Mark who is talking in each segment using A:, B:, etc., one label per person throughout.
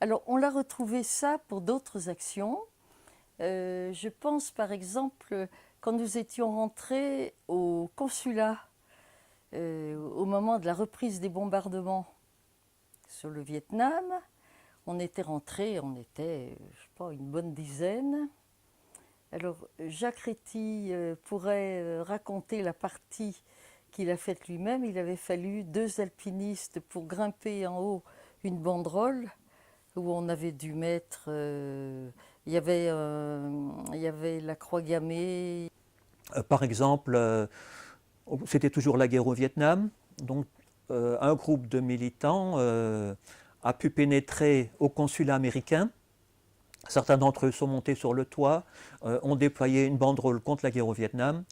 A: Alors, on l'a retrouvé ça pour d'autres actions. Je pense par exemple quand nous étions rentrés au consulat au moment de la reprise des bombardements sur le Vietnam. On était rentrés, on était, je sais pas, une bonne dizaine. Alors, Jacques Réty pourrait raconter la partie qu'il a faite lui-même. Il avait fallu 2 alpinistes pour grimper en haut une banderole où on avait dû mettre. Il y avait la croix gammée.
B: Par exemple, c'était toujours la guerre au Vietnam, donc un groupe de militants a pu pénétrer au consulat américain. Certains d'entre eux sont montés sur le toit, ont déployé une banderole contre la guerre au Vietnam.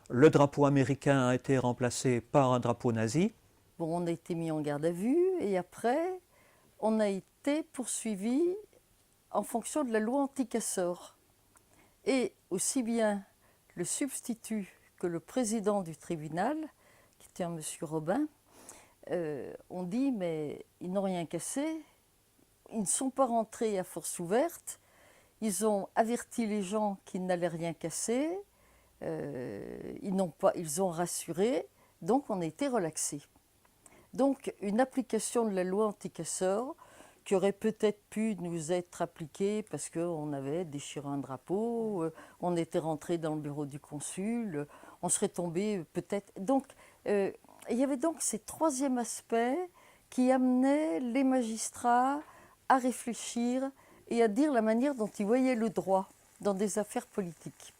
B: Le drapeau américain a été remplacé par un drapeau nazi.
A: Bon, on a été mis en garde à vue et après, on a été poursuivi en fonction de la loi anti-casseurs. Et aussi bien le substitut que le président du tribunal, qui était un monsieur Robin, ont dit mais ils n'ont rien cassé, ils ne sont pas rentrés à force ouverte, ils ont averti les gens qu'ils n'allaient rien casser, ils ont rassuré, donc on a été relaxés. Donc une application de la loi anti-casseurs qui aurait peut-être pu nous être appliquée parce qu'on avait déchiré un drapeau, on était rentré dans le bureau du consul, on serait tombé peut-être. Donc il y avait donc ces troisième aspects qui amenaient les magistrats à réfléchir et à dire la manière dont ils voyaient le droit dans des affaires politiques.